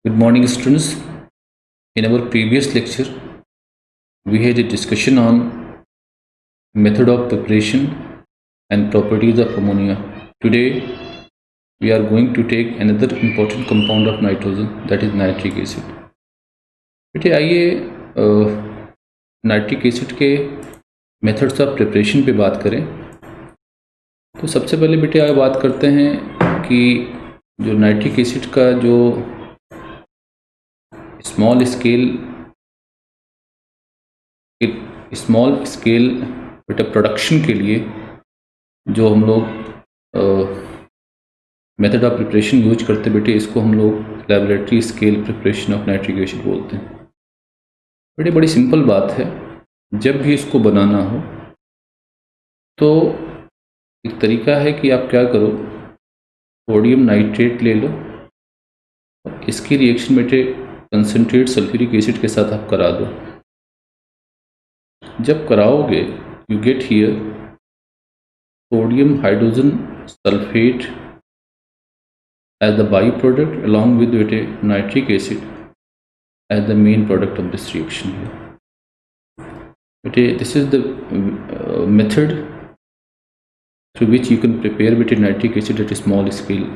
Good morning, students. In our previous lecture, we had a discussion on method of preparation and properties of ammonia. Today, we are going to take another important compound of nitrogen, that is nitric acid. बेटे आइए nitric acid के methods of preparation पे बात करें। तो सबसे पहले बेटे आइए बात करते हैं कि जो नाइट्रिक एसिड का जो स्मॉल स्केल बेटा प्रोडक्शन के लिए जो हम लोग मेथड ऑफ प्रिपरेशन यूज करते बेटे, इसको हम लोग laboratory scale preparation of nitric acid बोलते हैं। बेटे बड़ी सिंपल बात है, जब भी इसको बनाना हो तो एक तरीका है कि आप क्या करो, सोडियम नाइट्रेट ले लो और इसकी रिएक्शन बेटे कंसनट्रेट सल्फ्यूरिक एसिड के साथ आप करा दो। जब कराओगे you get here sodium hydrogen sulphate as the byproduct along with nitric acid as the main product of this reaction here. This is the method through which you can prepare nitric acid at a small scale.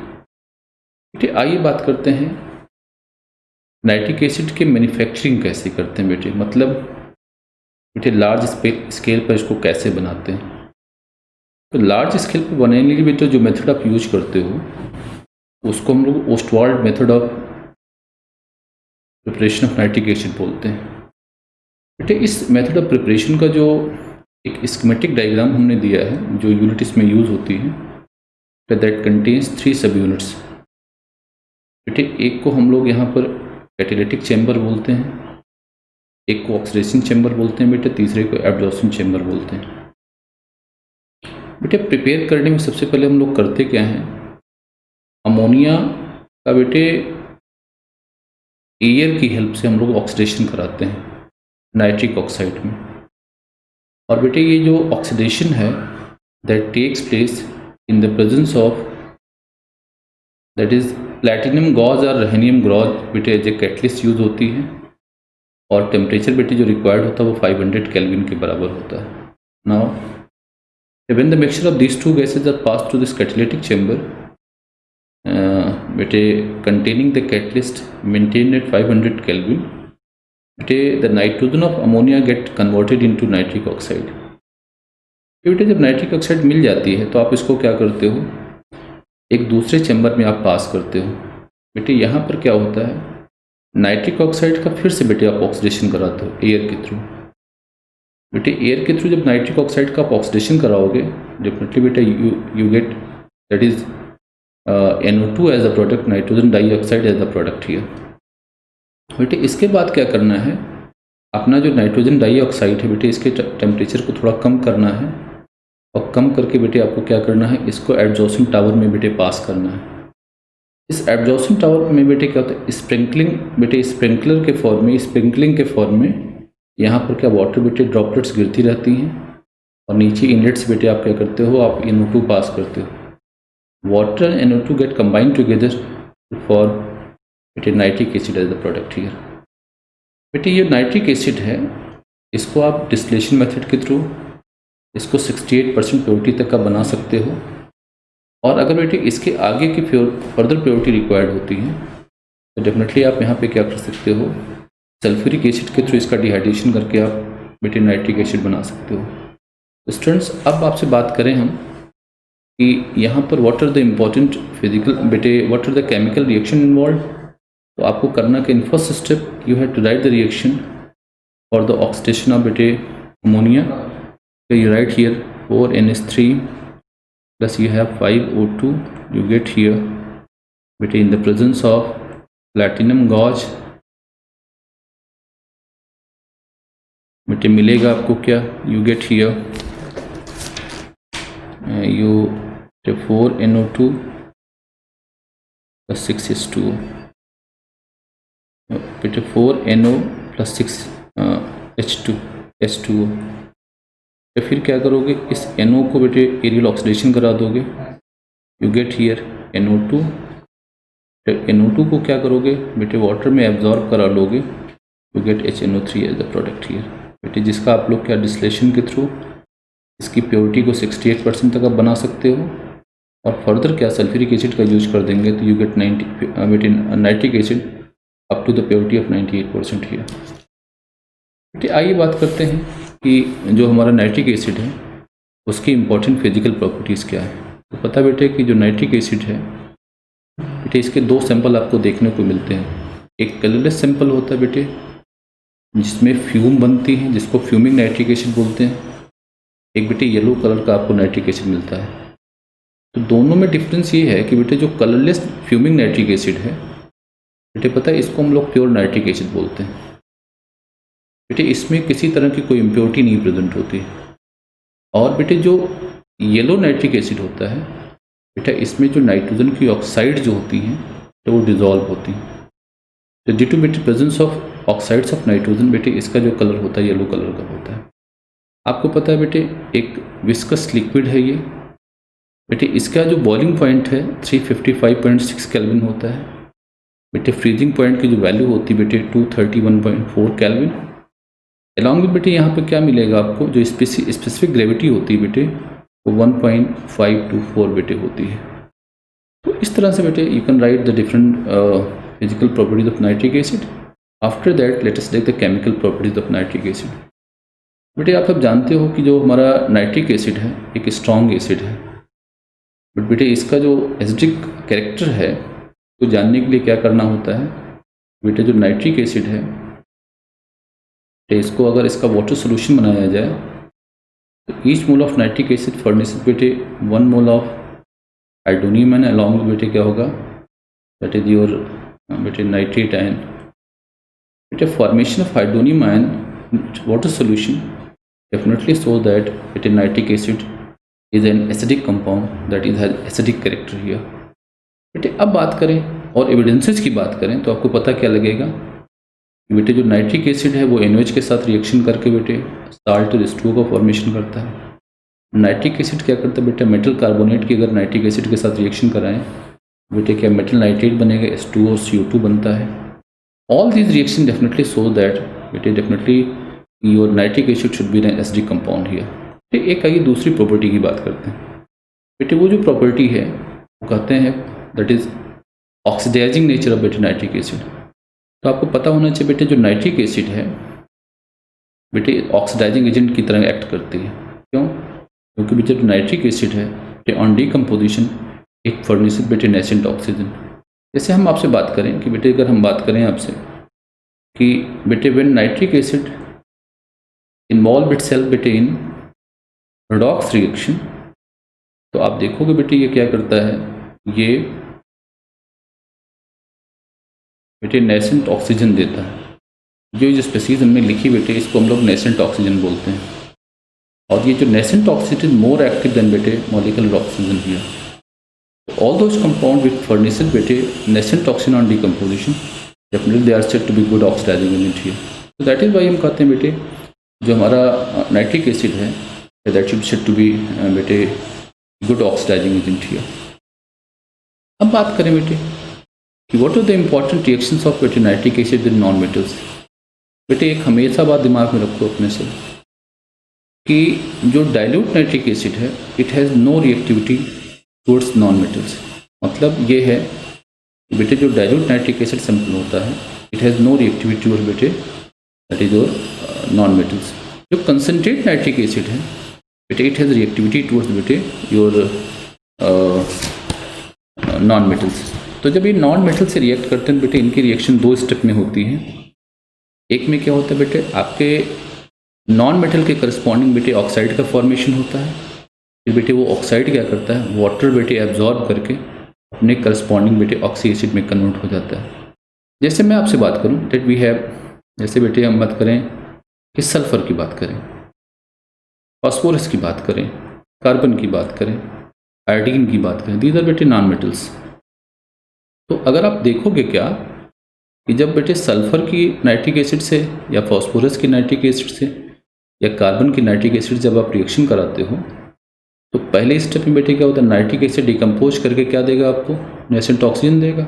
आइए बात करते हैं nitric acid के manufacturing कैसे करते हैं बेटे, मतलब लार्ज स्केल पर इसको कैसे बनाते हैं। तो लार्ज स्केल पर बनाने के लिए बेटे जो मेथड आप यूज करते हो उसको हम लोग Ostwald method of preparation of nitric acid बोलते हैं। बेटे इस मेथड ऑफ प्रिपरेशन का जो एक स्कीमेटिक डायग्राम हमने दिया है जो यूनिट्स में यूज़ होती है, दैट कंटेन्स 3 सब यूनिट्स। बेटे एक को हम लोग यहाँ पर कैटालिटिक चैम्बर बोलते हैं, एक को ऑक्सीडेशन चैम्बर बोलते हैं बेटे, तीसरे को एब्जॉर्प्शन चैम्बर बोलते हैं। बेटे प्रिपेयर करने में सबसे पहले हम लोग करते क्या हैं, अमोनिया का बेटे एयर की हेल्प से हम लोग ऑक्सीडेशन कराते हैं नाइट्रिक ऑक्साइड में। और बेटे ये जो ऑक्सीडेशन है that takes place in the presence of that is platinum gauze और रहीनियम गॉज बेटे एज ए कैटलिस्ट यूज होती है। और टेम्परेचर बेटे जो रिक्वायर्ड होता है वो 500 केल्विन के बराबर होता है। Now when the mixture of these 2 gases are pass through this catalytic chamber बेटे containing the catalyst maintained at 500 Kelvin, बेटे the nitrogen of ammonia get converted into nitric oxide। बेटे जब नाइट्रिक ऑक्साइड मिल जाती है तो आप इसको क्या करते हो, एक दूसरे चैम्बर में आप पास करते हो। बेटे यहाँ पर क्या होता है, नाइट्रिक ऑक्साइड का फिर से बेटे आप ऑक्सीडेशन कराते हो एयर के थ्रू। बेटे एयर के थ्रू जब नाइट्रिक ऑक्साइड का आप ऑक्सीडेशन कराओगे डेफिनेटली बेटे you get that is NO2 as a product, nitrogen dioxide as a product here. बेटे इसके बाद क्या करना है, अपना जो नाइट्रोजन डाइऑक्साइड है बेटे इसके टेम्परेचर को थोड़ा कम करना है और कम करके बेटे आपको क्या करना है, इसको एब्जॉर्प्शन टावर में बेटे पास करना है। इस एब्जॉर्प्शन टावर में बेटे क्या होता है, स्प्रिंकलिंग बेटे स्प्रिंकलर के फॉर्म में, स्प्रिंकलिंग के फॉर्म में यहाँ पर क्या वाटर बेटे ड्रॉपलेट्स गिरती रहती हैं और नीचे इनलेट्स बेटे आप क्या करते हो, आप NO2 पास करते हो। Water and NO2 get combined together to form nitric acid as the product here. बेटे ये नाइट्रिक एसिड है, इसको आप डिस्टिलेशन मेथड के थ्रू इसको 68% प्योरिटी तक का बना सकते हो। और अगर बेटे इसके आगे की फर्दर प्योरिटी रिक्वायर्ड होती है तो डेफिनेटली आप यहाँ पे क्या कर सकते हो, सल्फ्यूरिक एसिड के थ्रू इसका डिहाइड्रेशन करके आप बेटे नाइट्रिक एसिड बना सकते हो। स्टूडेंट्स अब आपसे बात करें हम कि यहाँ पर what are the important physical बेटे what are the chemical reaction involve. तो आपको करना कि in first step you have to write the reaction for the oxidation of बेटे ammonia. You write here 4NH3 plus you have 5O2, you get here बेटे in the presence of platinum gauze बेटे मिलेगा आपको क्या, you get here you 4NO2 plus 6H2O, बेटे 4NO plus 6H2O। तो फिर क्या करोगे, इस NO को बेटे एरियल ऑक्सीडेशन करा दोगे, you get here NO2 NO2 को क्या करोगे बेटे, वाटर में एब्जॉर्ब करा लोगे, you get HNO3 as the product here बेटे, जिसका आप लोग क्या डिस्टिलेशन के थ्रू इसकी प्योरिटी को 68% तक आप बना सकते हो, और फर्दर क्या सल्फ्यूरिक एसिड का यूज कर देंगे तो यू गेट 90 बेटे nitric acid up to the purity of 98% here बेटे। आइए बात करते हैं कि जो हमारा नाइट्रिक एसिड है उसकी इंपॉर्टेंट फिजिकल प्रॉपर्टीज़ क्या है। तो पता बेटे कि जो नाइट्रिक एसिड है बेटे, इसके दो सैंपल आपको देखने को मिलते हैं। एक कलरलेस सैंपल होता है बेटे, जिसमें फ्यूम बनती है, जिसको फ्यूमिंग नाइट्रिक एसिड बोलते हैं। एक बेटे येलो कलर का आपको नाइट्रिक एसिड मिलता है। तो दोनों में डिफरेंस ये है कि बेटे जो कलरलेस फ्यूमिंग नाइट्रिक एसिड है बेटे, पता है इसको हम लोग प्योर नाइट्रिक एसिड बोलते हैं बेटे। इसमें किसी तरह की कोई इम्प्योरिटी नहीं प्रेजेंट होती। और बेटे जो येलो नाइट्रिक एसिड होता है बेटा, इसमें जो नाइट्रोजन की ऑक्साइड जो होती हैं तो वो डिजॉल्व होती हैं। तो ड्यू टू बेटे presence of oxides of nitrogen बेटे, इसका जो कलर होता है येलो कलर का होता है। आपको पता है बेटे एक विस्कस लिक्विड है ये बेटे, इसका जो बॉइलिंग पॉइंट है 355.6 केल्विन होता है बेटे। फ्रीजिंग पॉइंट की जो वैल्यू होती है बेटे 231.4 केल्विन। अलॉन्ग विद बेटे यहाँ पे क्या मिलेगा आपको, जो स्पेसिफिक ग्रेविटी होती है बेटे वो 1.524 बेटे होती है। तो इस तरह से बेटे you can write the different physical properties of nitric acid. After that let us take the chemical properties of nitric acid. बेटे आप सब जानते हो कि जो हमारा नाइट्रिक एसिड है एक स्ट्रॉन्ग एसिड है, बट बेटे इसका जो एसिडिक कैरेक्टर है तो जानने के लिए क्या करना होता है बेटे, जो नाइट्रिक एसिड है इसको अगर इसका वाटर सोल्यूशन बनाया जाए तो each mole of nitric acid furnishes बेटे 1 mole of hydronium ion along with बेटे क्या होगा, दैट इज योर बेटे नाइट्रेट आयन। बेटे formation of hydronium ion water solution definitely show that बेटे nitric acid is an acidic compound that is has acidic character here. बेटे अब बात करें और एविडेंसेस की बात करें तो आपको पता क्या लगेगा बेटे, जो नाइट्रिक एसिड है वो NOH के साथ रिएक्शन करके बेटे साल्ट और H2O का फॉर्मेशन करता है। नाइट्रिक एसिड क्या करता है बेटे, मेटल कार्बोनेट की अगर नाइट्रिक एसिड के साथ रिएक्शन कराएं बेटे क्या मेटल नाइट्रेट बनेगा, H2O और CO2 बनता है। All these reaction definitely show that बेटे definitely your nitric acid should be an acidic compound here. एक आइए दूसरी प्रॉपर्टी की बात करते हैं बेटे। वो जो प्रॉपर्टी है वो कहते हैं that is oxidizing nature of बेटे नाइट्रिक एसिड। तो आपको पता होना चाहिए बेटे जो नाइट्रिक एसिड है बेटे ऑक्सीडाइजिंग एजेंट की तरह एक्ट करती है। क्यों? क्योंकि बेटे जो नाइट्रिक एसिड है बेटे ऑन डीकम्पोजिशन एक फर्निशेस बेटे नेसेंट ऑक्सीजन। जैसे हम आपसे बात करें कि बेटे अगर हम बात करें आपसे कि बेटे when nitric acid involve itself बेटे इन रेडॉक्स रिएक्शन, तो आप देखोगे बेटे ये क्या करता है, ये बेटे नेसेंट ऑक्सीजन देता है। जो स्पीसीज हमने लिखी बेटे इसको हम लोग नेसेंट ऑक्सीजन बोलते हैं। और ये जो nascent oxygen more active than बेटे molecular oxygen here. All those compound with furnishes बेटे nascent oxygen on decomposition definitely they are said to be good oxidising agent here. तो दैट इज वाई हम कहते हैं बेटे जो हमारा नाइट्रिक एसिड है that should said to be बेटे गुड ऑक्सीडाइजिंग एजेंट हियर। अब बात करें बेटे कि what are the important reactions of बेटे nitric acid in non metals. बेटे एक हमेशा बात दिमाग में रखो अपने से कि जो डाइल्यूट नाइट्रिक एसिड है it has no reactivity towards non metals. मतलब ये है बेटे जो डाइल्यूट नाइट्रिक एसिड सैंपल होता है it has no reactivity towards बेटे that is your non metals. जो कंसनट्रेट नाइट्रिक एसिड है बेटे इट हैज़ रिएक्टिविटी टूवर्ड्स बेटे योर नॉन मेटल्स। तो जब ये नॉन मेटल से रिएक्ट करते हैं बेटे इनकी रिएक्शन दो स्टेप में होती है। एक में क्या होता है बेटे आपके नॉन मेटल के करस्पॉन्डिंग बेटे ऑक्साइड का फॉर्मेशन होता है। फिर बेटे वो ऑक्साइड क्या करता है वाटर बेटे एब्जॉर्ब करके अपने करस्पॉन्डिंग बेटे ऑक्सी एसिड में कन्वर्ट हो जाता है। जैसे मैं आपसे बात करूं दैट वी हैव, जैसे बेटे हम बात करें कि सल्फर की बात करें, फास्फोरस की बात करें, कार्बन की बात करें, आयोडीन की बात करें, दीज आर बेटे नॉन मेटल्स। तो अगर आप देखोगे क्या कि जब बेटे सल्फर की नाइट्रिक एसिड से या फास्फोरस की नाइट्रिक एसिड से या कार्बन की नाइट्रिक एसिड जब आप रिएक्शन कराते हो तो पहले स्टेप में बेटे क्या होता है नाइट्रिक एसिड डिकम्पोज करके क्या देगा आपको नेसेंट ऑक्सीजन देगा।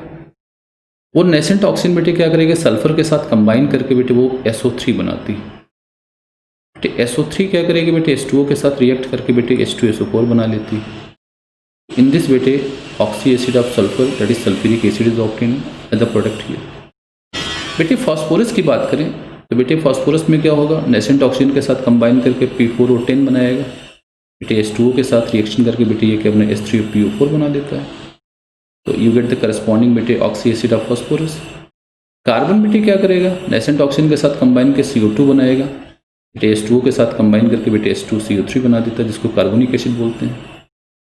वो नेसेंट ऑक्सीजन बेटे क्या करेगी, सल्फर के साथ कंबाइन करके बेटे वो SO3 बनाती है। बेटे SO3 क्या करेगी बेटे, H2O के साथ रिएक्ट करके बेटे H2SO4 बना लेती है। इन दिस बेटे oxy acid of sulphur that is sulphuric acid is obtain as a product here. बेटे फास्फोरस की बात करें तो बेटे फास्फोरस में क्या होगा, नेसेंट ऑक्सीजन के साथ कंबाइन करके P4O10 बनाएगा। बेटे H2O के साथ रिएक्शन करके बेटे ये क्या अपना H3PO4 बना देता है। तो यू गेट द करस्पॉन्डिंग बेटे oxy acid of phosphorus. Carbon बेटे क्या करेगा, नेसेंट ऑक्सीजन के साथ कंबाइन के CO2 बनाएगा। बेटे H2O के साथ कंबाइन करके बेटे H2CO3 बना देता है, जिसको कार्बोनिक एसिड बोलते हैं।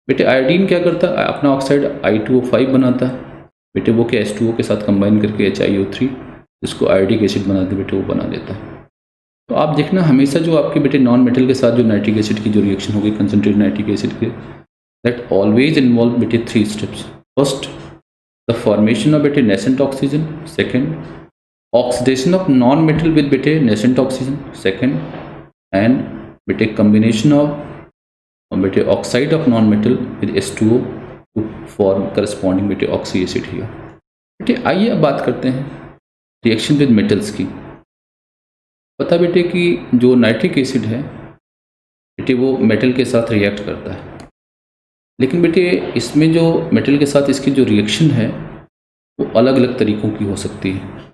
बेटे आयोडीन क्या करता है, अपना ऑक्साइड I2O5 बनाता है। बेटे वो क्या H2O के साथ कंबाइन करके HiO3, जिसको आयोडिक एसिड बनाते बेटे वो बना देता है। तो आप देखना हमेशा जो आपके बेटे नॉन मेटल के साथ जो नाइट्रिक एसिड की जो रिएक्शन होगी कंसनट्रेट नाइट्रिक एसिड के, दैट ऑलवेज इन्वॉल्व बेटे 3 steps. First, the formation of बेटे nascent oxygen. Second, oxidation of non metal with बेटे नेसेंट ऑक्सीजन। सेकेंड, एंड बेटे कम्बिनेशन ऑफ बेटे oxide of non metal with H2O to form corresponding बेटे oxy acid here. बेटे आइए अब बात करते हैं रिएक्शन विद मेटल्स की। पता बेटे कि जो नाइट्रिक एसिड है बेटे वो मेटल के साथ रिएक्ट करता है, लेकिन बेटे इसमें जो मेटल के साथ इसकी जो रिएक्शन है वो अलग अलग तरीक़ों की हो सकती है।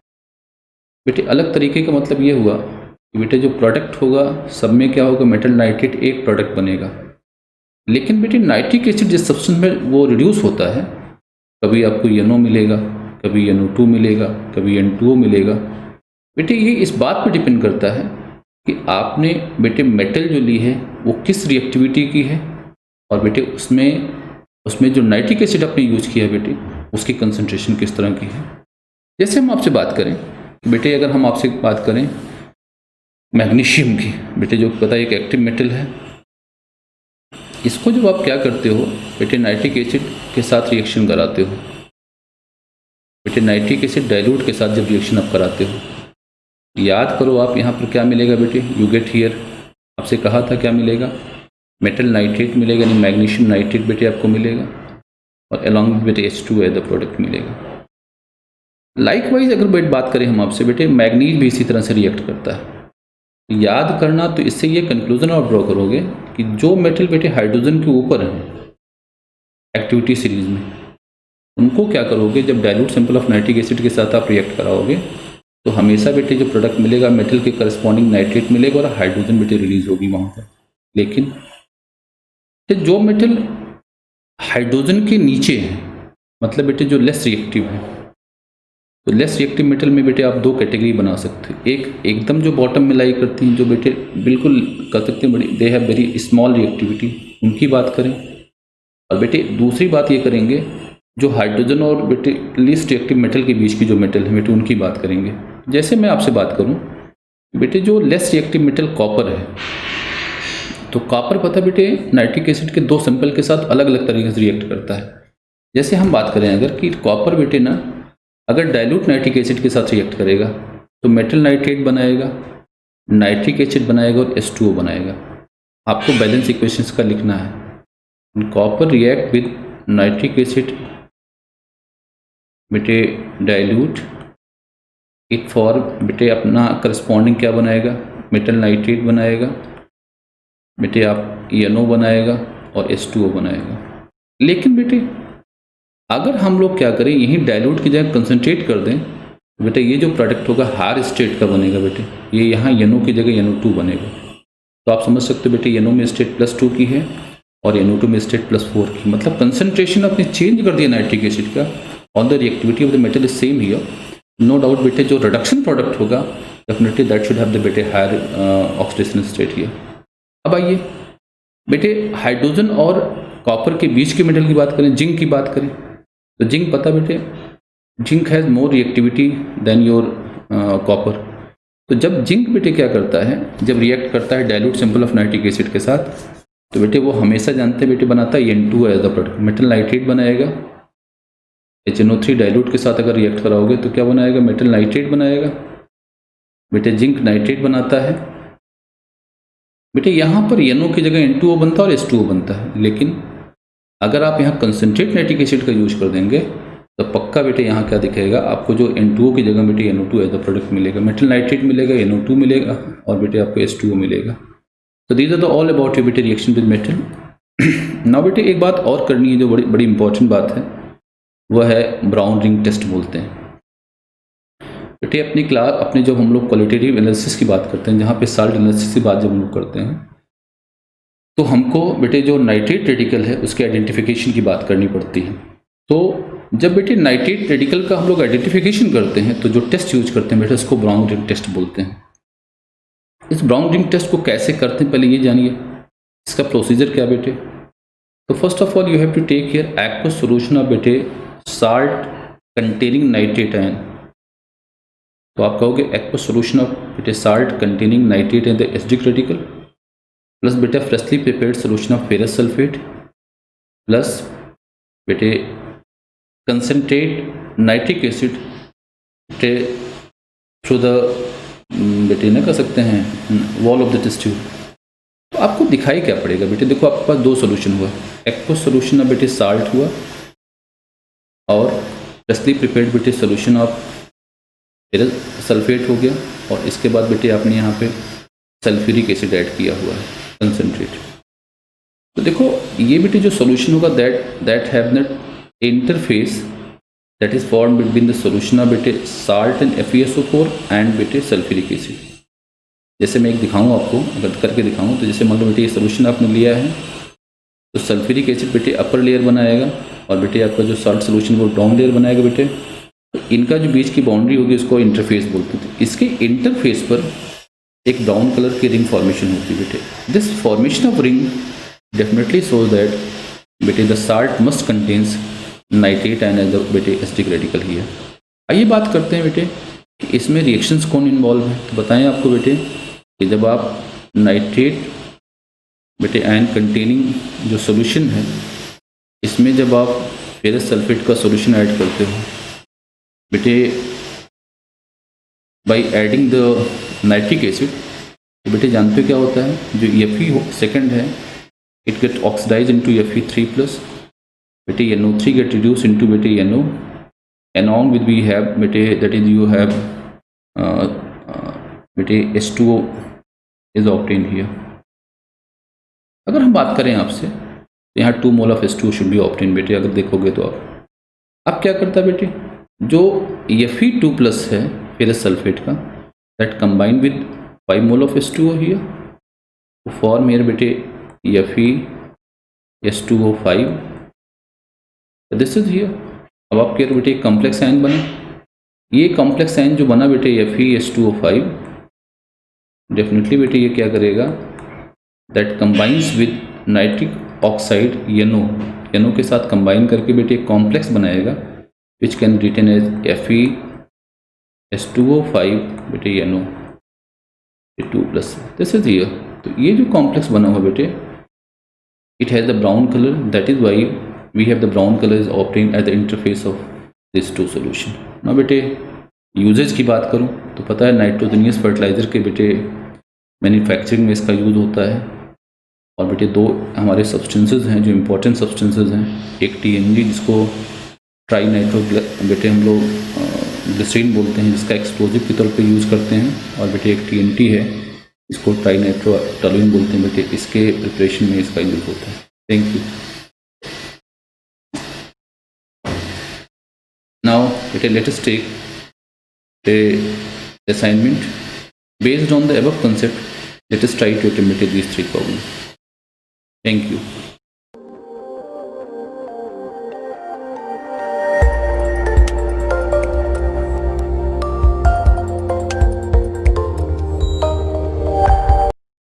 बेटे अलग तरीके का मतलब ये हुआ कि बेटे जो प्रोडक्ट होगा सब में क्या होगा, मेटल नाइट्रेट एक प्रोडक्ट बनेगा। लेकिन बेटे नाइट्रिक एसिड जिस सब्सटेंस में वो रिड्यूस होता है, कभी आपको NO मिलेगा, कभी NO2 मिलेगा, कभी N2O मिलेगा। बेटे ये इस बात पर डिपेंड करता है कि आपने बेटे मेटल जो ली है वो किस रिएक्टिविटी की है, और बेटे उसमें जो नाइट्रिक एसिड आपने यूज किया है बेटे उसकी कंसंट्रेशन किस तरह की है। जैसे हम आपसे बात करें बेटे, अगर हम आपसे बात करें मैग्नीशियम की, बेटे जो पता है एक एक्टिव मेटल है, इसको जब आप क्या करते हो बेटे नाइट्रिक एसिड के साथ रिएक्शन कराते हो, बेटे नाइट्रिक एसिड डाइल्यूट के साथ जब रिएक्शन आप कराते हो, याद करो आप यहाँ पर क्या मिलेगा बेटे, यू गेट हियर, आपसे कहा था क्या मिलेगा, मेटल नाइट्रेट मिलेगा, यानी मैग्नीशियम नाइट्रेट बेटे आपको मिलेगा, और अलॉन्ग विद बेटे H2 द प्रोडक्ट मिलेगा। लाइकवाइज अगर बेटे बात करें हम आपसे बेटे, मैग्नीज भी इसी तरह से रिएक्ट करता है। याद करना, तो इससे ये कंक्लूजन आप ड्रॉ करोगे कि जो मेटल बेटे हाइड्रोजन के ऊपर है एक्टिविटी सीरीज में, उनको क्या करोगे, जब dilute sample of nitric acid के साथ आप रिएक्ट कराओगे तो हमेशा बेटे जो प्रोडक्ट मिलेगा मेटल के करस्पॉन्डिंग नाइट्रेट मिलेगा और हाइड्रोजन बेटे रिलीज होगी वहाँ पर। लेकिन जो मेटल हाइड्रोजन के नीचे है, मतलब बेटे जो लेस रिएक्टिव है, तो लेस रिएक्टिव मेटल में बेटे आप 2 कैटेगरी बना सकते हैं। एक एकदम जो बॉटम में लाई करती हैं, जो बेटे बिल्कुल कर सकते हैं बड़ी, they have very small reactivity, उनकी बात करें। और बेटे दूसरी बात ये करेंगे जो हाइड्रोजन और बेटे लीस्ट रिएक्टिव मेटल के बीच की जो मेटल है बेटे उनकी बात करेंगे। जैसे मैं आपसे बात करूँ बेटे, जो लेस रिएक्टिव मेटल कॉपर है, तो कॉपर पता बेटे नाइट्रिक एसिड के 2 सैंपल के साथ अलग अलग तरीके से रिएक्ट करता है। जैसे हम बात करें अगर कि कॉपर बेटे ना अगर डाइल्यूट नाइट्रिक एसिड के साथ रिएक्ट करेगा तो मेटल नाइट्रेट बनाएगा, नाइट्रिक एसिड बनाएगा और H2O बनाएगा। आपको बैलेंस इक्वेशंस का लिखना है। Copper react with nitric acid बेटे डाइल्यूट इट फॉर बेटे अपना करस्पॉन्डिंग क्या बनाएगा, मेटल नाइट्रेट बनाएगा बेटे, आप NO बनाएगा और H2O बनाएगा। लेकिन बेटे अगर हम लोग क्या करें, यही डाइल्यूट की जगह कंसनट्रेट कर दें, बेटे ये जो प्रोडक्ट होगा हायर स्टेट का बनेगा बेटे, ये यहाँ NO की जगह NO2 बनेगा। तो आप समझ सकते हो बेटे NO में स्टेट +2 की है और NO2 में स्टेट +4 की, मतलब कंसनट्रेशन आपने चेंज कर दिया नाइट्रिक एसिड का, on the reactivity of the metal is same here. No doubt बेटे जो रिडक्शन प्रोडक्ट होगा definitely that should have the बेटे हायर ऑक्सीडेशन स्टेट हियर। अब आइए बेटे हाइड्रोजन और कॉपर के बीच के मेटल की बात करें, जिंक की बात करें, तो जिंक पता बेटे zinc has more reactivity than your copper. तो जब जिंक बेटे क्या करता है, जब रिएक्ट करता है dilute sample of nitric acid के साथ, तो बेटे वो हमेशा जानते हैं बेटे बनाता है N2 as the product, metal nitrate बनाएगा। HNO3 डाइल्यूट के साथ अगर रिएक्ट कराओगे तो क्या बनाएगा, मेटल नाइट्रेट बनाएगा बेटे, जिंक नाइट्रेट बनाता है बेटे। यहाँ पर NO की जगह N2O बनता है और H2O बनता है। लेकिन अगर आप यहाँ कंसनट्रेट नाइट्रिक एसिड का यूज कर देंगे तो पक्का बेटे यहाँ क्या दिखेगा आपको, जो N2O की जगह बेटे NO2 एज द प्रोडक्ट मिलेगा, मेटल नाइट्रेट मिलेगा, NO2 मिलेगा और बेटे आपको H2O मिलेगा। तो these are the all about your बेटे रिएक्शन विद मेटल। नाउ बेटे एक बात और करनी है जो बड़ी बड़ी इंपॉर्टेंट बात है, वह है ब्राउन रिंग टेस्ट बोलते हैं बेटे। अपनी क्लास अपने जब हम लोग क्वालिटेटिव एनालिसिस की बात करते हैं, जहाँ पे साल्ट एनालिसिस की बात जब हम लोग करते हैं, तो हमको बेटे जो नाइट्रेट रेडिकल है उसके आइडेंटिफिकेशन की बात करनी पड़ती है। तो जब बेटे नाइट्रेट रेडिकल का हम लोग आइडेंटिफिकेशन करते हैं तो जो टेस्ट यूज करते हैं बेटे उसको ब्राउन रिंग टेस्ट बोलते हैं। इस ब्राउन रिंग टेस्ट को कैसे करते हैं पहले ये जानिए, इसका प्रोसीजर क्या बेटे। तो first of all you have to take here aqueous solution of बेटे साल्ट कंटेनिंग नाइट्रेट आयन। तो आप कहोगे एक्वस सॉल्यूशन ऑफ बेटे salt containing nitrate and the acidic radical plus बेटा freshly prepared solution of ferrous sulphate plus बेटे concentrate nitric acid बेटे through the बेटे ना कर सकते हैं wall of the test tube. तो आपको दिखाई क्या पड़ेगा बेटे, देखो आपके पास दो सोल्यूशन हुआ, एक्वस सोल्यूशन ऑफ बेटे साल्ट हुआ और फ्रेशली प्रिपेयर्ड बेटे सोल्यूशन ऑफ फेरस सल्फेट हो गया, और इसके बाद बेटे आपने यहाँ पे सल्फ्यूरिक एसिड ऐड किया हुआ है कंसनट्रेट। तो देखो ये बेटे जो सोल्यूशन होगा that have that interface that is form between the solution of बेटे साल्ट एंड FeSO4 एंड बेटे सल्फ्यूरिक एसिड। जैसे मैं एक दिखाऊँ आपको, अगर करके दिखाऊँ तो जैसे मान लो बेटे ये सोल्यूशन आपने लिया है तो सल्फ्यूरिक एसिड बेटे अपर लेयर बनाएगा और बेटे आपका जो साल्ट सोल्यूशन वो डाउन लेयर बनाएगा बेटे। तो इनका जो बीच की बाउंड्री होगी उसको इंटरफेस बोलते हैं। इसके इंटरफेस पर एक ब्राउन कलर की रिंग फॉर्मेशन होती है बेटे। This formation of ring definitely shows that बेटे the salt must contains nitrate and the बेटे एसिडिक रेडिकल ही है। आइए बात करते हैं बेटे कि इसमें रिएक्शंस कौन इन्वॉल्व है। तो बताएं आपको बेटे कि जब आप नाइट्रेट बेटे आयन कंटेनिंग जो सोल्यूशन है इसमें जब आप फेरस सल्फेट का सोल्यूशन ऐड करते हो बेटे by adding the nitric acid, तो बेटे जानते हो क्या होता है, जो Fe सेकेंड है it get oxidize into Fe3 plus बेटे NO3 get reduced into बेटे NO, along with we have बेटे that is you have बेटे H2O is obtained here। अगर हम बात करें आपसे तो यहाँ 2 mole of H2O should be obtained बेटे। अगर देखोगे तो आप क्या करता है बेटे, जो Fe2 प्लस है फेरस सल्फेट का that combined with 5 mole of H2O here to form here बेटे FeS2O5। This is here. अब आपके बेटे एक कॉम्प्लेक्स आयन बना, ये कॉम्प्लेक्स आयन जो बना बेटे FeS2O5 डेफिनेटली बेटे ये क्या करेगा, that combines with nitric oxide NO के साथ कंबाइन करके बेटे एक कॉम्प्लेक्स बनाएगा which can written as FeS2O5 बेटे NO2 plus. This is here. तो ये जो कॉम्प्लेक्स बना हुआ बेटे it has the brown colour, that is why we have the brown color is obtained at the interface of these two solution। ना बेटे usage की बात करूं तो पता है नाइट्रोजनियस फर्टिलाइज़र के बेटे मैन्युफैक्चरिंग में इसका यूज़ होता है। और बेटे दो हमारे सब्सटेंसेस हैं जो इम्पोर्टेंट सब्सटेंसेस हैं, एक TNG जिसको ट्राई नाइट्रो बेटे हम लोग ग्लिसरीन बोलते हैं जिसका एक्सप्लोजिव के तौर पे यूज़ करते हैं, और बेटे एक TNT है इसको ट्राई नाइट्रो टोलुइन बोलते हैं बेटे, इसके प्रिपरेशन में इसका यूज़ होता है। Thank you. Now let us take the assignment based on the above concept. Let us try to attempt these 3 problems. Thank you.